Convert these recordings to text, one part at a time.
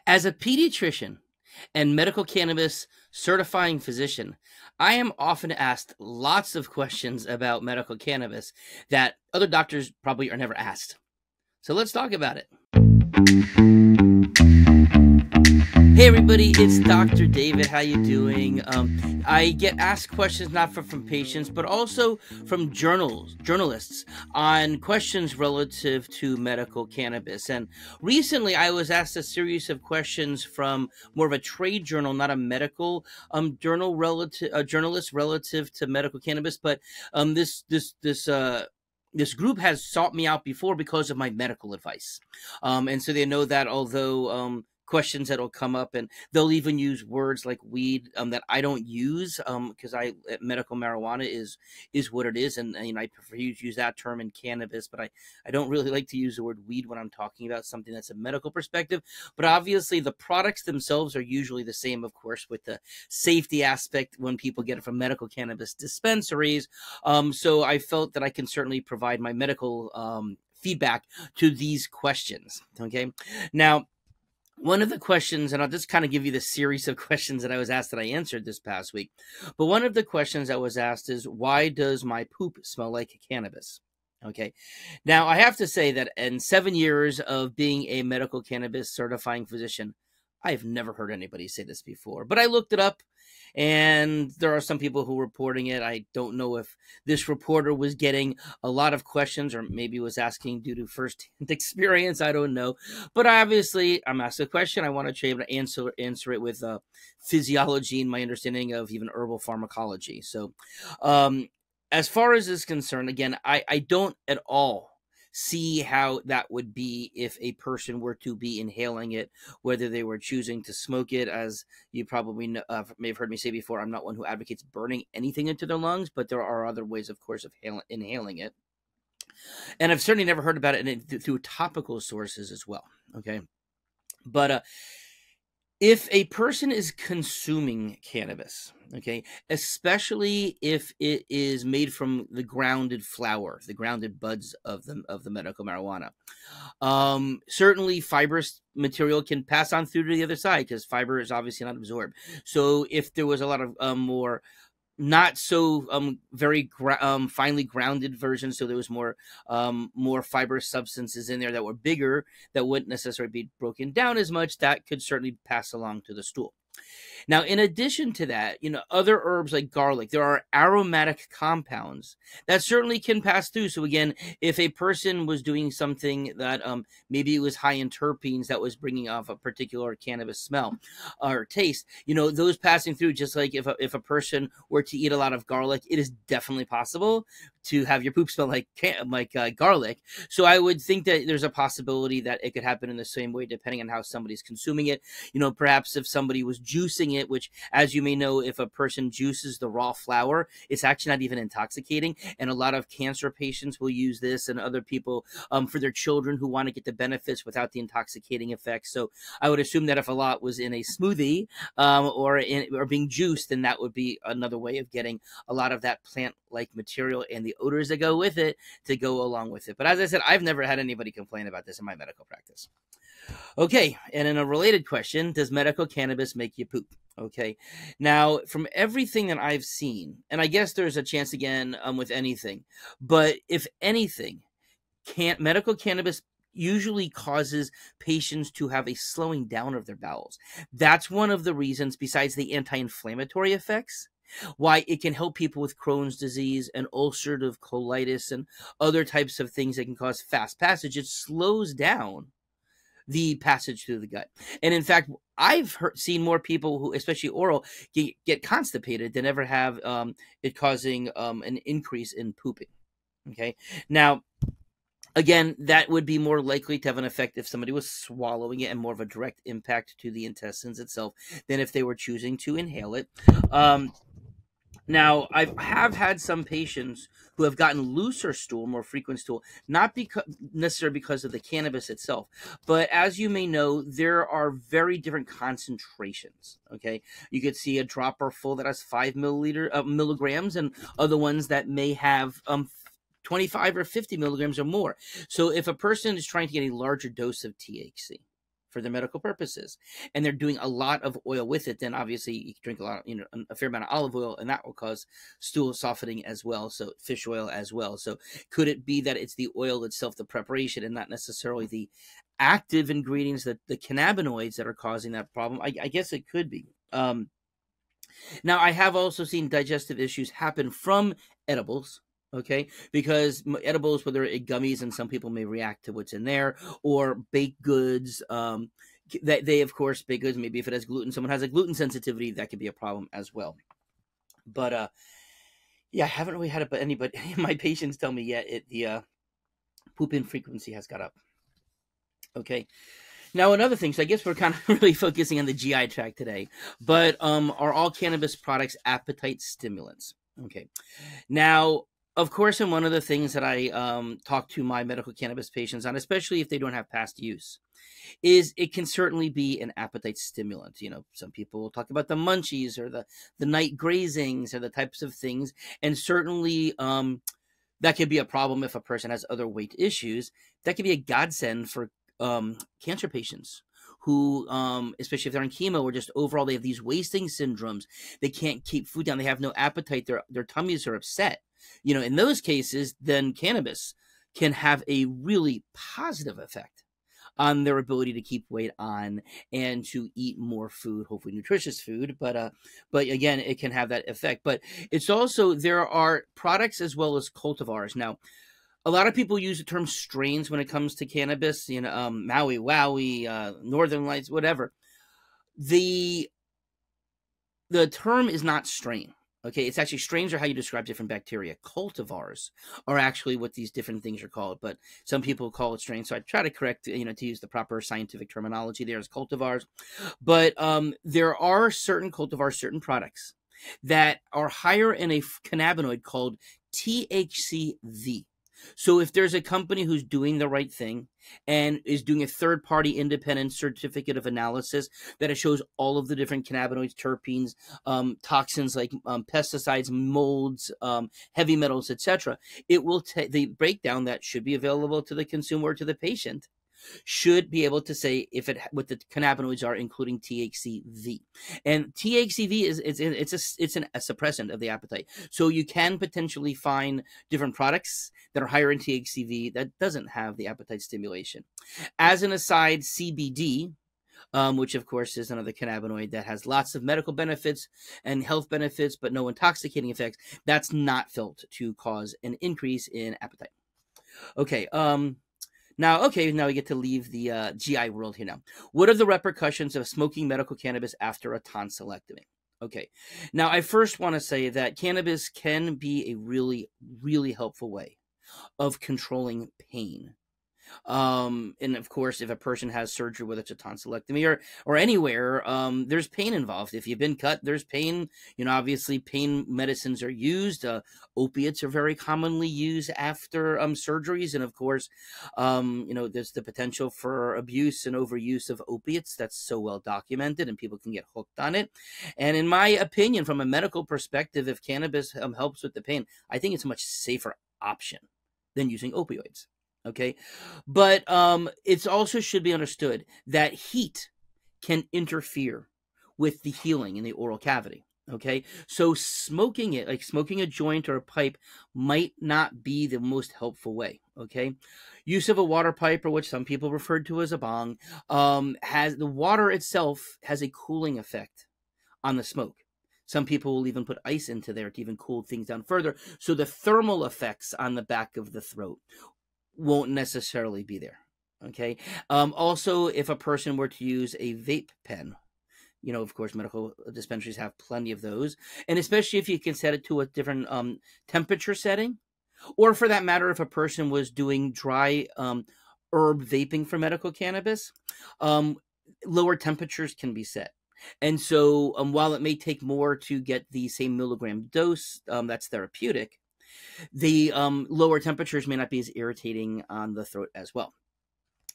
As a pediatrician and medical cannabis certifying physician, I am often asked lots of questions about medical cannabis that other doctors probably are never asked. So let's talk about it. Hey everybody, it's Dr. David. How you doing? I get asked questions not from patients, but also from journalists on questions relative to medical cannabis. And recently, I was asked a series of questions from more of a trade journal, not a medical journalist relative to medical cannabis. But this group has sought me out before because of my medical advice. And so they know that although questions that'll come up, and they'll even use words like weed that I don't use because medical marijuana is what it is, and I prefer to use that term in cannabis, but I don't really like to use the word weed when I'm talking about something that's a medical perspective. But obviously the products themselves are usually the same, of course, with the safety aspect when people get it from medical cannabis dispensaries. So I felt that I can certainly provide my medical feedback to these questions. Okay, now one of the questions, and I'll just kind of give you the series of questions that I was asked that I answered this past week. But one of the questions I was asked is, why does my poop smell like cannabis? Okay. Now, I have to say that in 7 years of being a medical cannabis certifying physician, I've never heard anybody say this before. But I looked it up, and there are some people who are reporting it. I don't know if this reporter was getting a lot of questions or maybe was asking due to first-hand experience. I don't know. But obviously, I'm asked a question. I want to be able to answer it with physiology and my understanding of even herbal pharmacology. So as far as is concerned, again, I don't at all see how that would be if a person were to be inhaling it, whether they were choosing to smoke it. As you probably may have heard me say before, I'm not one who advocates burning anything into their lungs, but there are other ways, of course, of inhaling it. And I've certainly never heard about it through topical sources as well. Okay. But if a person is consuming cannabis, okay, especially if it is made from the grounded flower, the grounded buds of the medical marijuana, certainly fibrous material can pass on through to the other side because fiber is obviously not absorbed. So if there was a lot of more not so very finely grounded version, so there was more fibrous substances in there that were bigger, that wouldn't necessarily be broken down as much, that could certainly pass along to the stool. Now, in addition to that, other herbs like garlic, there are aromatic compounds that certainly can pass through. So again, if a person was doing something that maybe it was high in terpenes that was bringing off a particular cannabis smell or taste, those passing through, just like if a person were to eat a lot of garlic, it is definitely possible to have your poop smell like garlic. So I would think that there's a possibility that it could happen in the same way, depending on how somebody's consuming it. Perhaps if somebody was juicing it, which, as you may know, if a person juices the raw flower, it's actually not even intoxicating. And a lot of cancer patients will use this, and other people for their children who want to get the benefits without the intoxicating effects. So I would assume that if a lot was in a smoothie or being juiced, then that would be another way of getting a lot of that plant-like material and the odors that go with it to go along with it. But as I said, I've never had anybody complain about this in my medical practice. Okay, and in a related question, does medical cannabis make you poop? Okay, now from everything that I've seen, and I guess there's a chance again with anything, but if anything, medical cannabis usually causes patients to have a slowing down of their bowels. That's one of the reasons, besides the anti-inflammatory effects, why it can help people with Crohn's disease and ulcerative colitis and other types of things that can cause fast passage. It slows down the passage through the gut. And in fact, I've seen more people who, especially oral, get constipated than ever have it causing an increase in pooping. Okay. Now, again, that would be more likely to have an effect if somebody was swallowing it and more of a direct impact to the intestines itself than if they were choosing to inhale it. Now, I have had some patients who have gotten looser stool, more frequent stool, not necessarily because of the cannabis itself, but as you may know, there are very different concentrations, okay? You could see a dropper full that has 5 milligrams, and other ones that may have 25 or 50 milligrams or more. So if a person is trying to get a larger dose of THC, for their medical purposes, and they're doing a lot of oil with it, then obviously you can drink a lot, a fair amount of olive oil, and that will cause stool softening as well. So fish oil as well. So could it be that it's the oil itself, the preparation, and not necessarily the active ingredients, that the cannabinoids that are causing that problem? I guess it could be. Now, I have also seen digestive issues happen from edibles. Okay, because edibles, whether it gummies, and some people may react to what's in there, or baked goods, that they, of course, baked goods, maybe if it has gluten, someone has a gluten sensitivity, that could be a problem as well. But yeah, I haven't really had it, but any of my patients tell me, yeah, the poop-in frequency has got up. Okay. Now, another thing, so I guess we're kind of really focusing on the GI tract today, but are all cannabis products appetite stimulants? Okay. Now, of course, and one of the things that I talk to my medical cannabis patients on, especially if they don't have past use, is it can certainly be an appetite stimulant. Some people will talk about the munchies or the night grazings or the types of things, and certainly that could be a problem if a person has other weight issues. That could be a godsend for cancer patients who, especially if they're on chemo, or just overall they have these wasting syndromes. They can't keep food down. They have no appetite. Their tummies are upset. In those cases, then cannabis can have a really positive effect on their ability to keep weight on and to eat more food, hopefully nutritious food. But again, it can have that effect. But it's also, there are products as well as cultivars. Now, a lot of people use the term strains when it comes to cannabis, Maui Wowie, Northern Lights, whatever. The term is not strain. Okay, it's actually, strains are how you describe different bacteria. Cultivars are actually what these different things are called, but some people call it strains. So I try to correct, to use the proper scientific terminology there as cultivars. But there are certain cultivars, certain products that are higher in a cannabinoid called THCV. So if there's a company who's doing the right thing and is doing a third-party independent certificate of analysis that it shows all of the different cannabinoids, terpenes, toxins like pesticides, molds, heavy metals, etc., it will the breakdown that should be available to the consumer or to the patient should be able to say what the cannabinoids are, including THCV. And THCV it's a suppressant of the appetite. So you can potentially find different products that are higher in THCV that doesn't have the appetite stimulation. As an aside, CBD, which of course is another cannabinoid that has lots of medical benefits and health benefits, but no intoxicating effects, that's not felt to cause an increase in appetite. Okay. Now we get to leave the GI world here now. What are the repercussions of smoking medical cannabis after a tonsillectomy? Okay. Now, I first want to say that cannabis can be a really, really helpful way of controlling pain. And of course, if a person has surgery, whether it's a tonsillectomy or anywhere, there's pain involved. If you've been cut, there's pain. Obviously pain medicines are used. Opiates are very commonly used after surgeries. And of course, there's the potential for abuse and overuse of opiates. That's so well documented, and people can get hooked on it. And in my opinion, from a medical perspective, if cannabis helps with the pain, I think it's a much safer option than using opioids. Okay, but it's also should be understood that heat can interfere with the healing in the oral cavity. Okay, so smoking it, like smoking a joint or a pipe, might not be the most helpful way. Okay, use of a water pipe, or what some people refer to as a bong, has the water itself has a cooling effect on the smoke. Some people will even put ice into there to even cool things down further. So the thermal effects on the back of the throat won't necessarily be there. Okay. Also, if a person were to use a vape pen, of course, medical dispensaries have plenty of those. And especially if you can set it to a different temperature setting, or for that matter, if a person was doing dry herb vaping for medical cannabis, lower temperatures can be set. And so while it may take more to get the same milligram dose that's therapeutic, the lower temperatures may not be as irritating on the throat as well.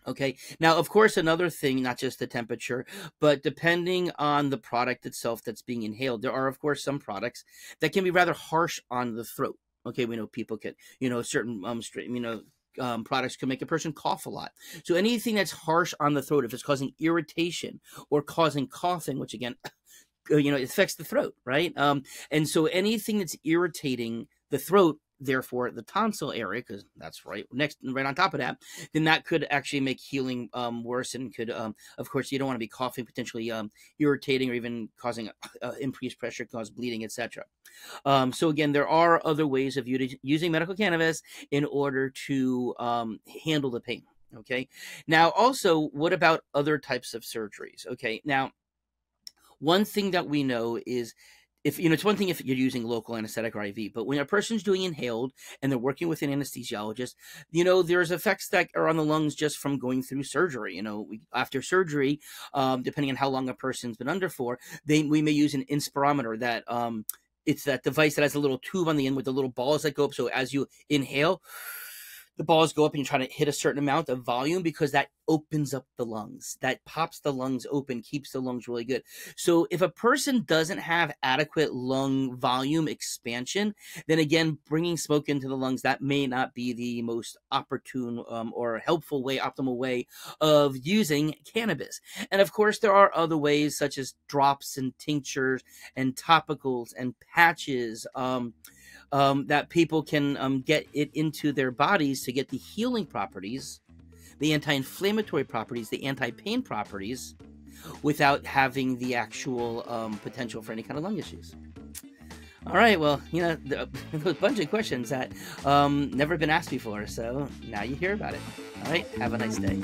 Okay. Now, of course, another thing, not just the temperature, but depending on the product itself that's being inhaled, there are, of course, some products that can be rather harsh on the throat. Okay. We know people get, certain, products can make a person cough a lot. So anything that's harsh on the throat, if it's causing irritation or causing coughing, which again, it affects the throat, right? And so anything that's irritating the throat, therefore the tonsil area, because that's right on top of that, then that could actually make healing worse, and could, of course, you don't want to be coughing, potentially irritating or even causing increased pressure, cause bleeding, etc. So again, there are other ways of using medical cannabis in order to handle the pain. Okay. Now, also, what about other types of surgeries? Okay. Now, one thing that we know is, it's one thing if you're using local anesthetic or IV, but when a person's doing inhaled and they're working with an anesthesiologist, there's effects that are on the lungs just from going through surgery. After surgery, depending on how long a person's been under for, we may use an inspirometer that, it's that device that has a little tube on the end with the little balls that go up. So as you inhale, the balls go up and you try to hit a certain amount of volume, because that opens up the lungs. That pops the lungs open, keeps the lungs really good. So if a person doesn't have adequate lung volume expansion, then again, bringing smoke into the lungs, that may not be the most opportune or helpful way, optimal way of using cannabis. And of course, there are other ways, such as drops and tinctures and topicals and patches, that people can get it into their bodies to get the healing properties, the anti-inflammatory properties, the anti-pain properties, without having the actual potential for any kind of lung issues. All right, well, a bunch of questions that never been asked before, so now you hear about it. All right, have a nice day.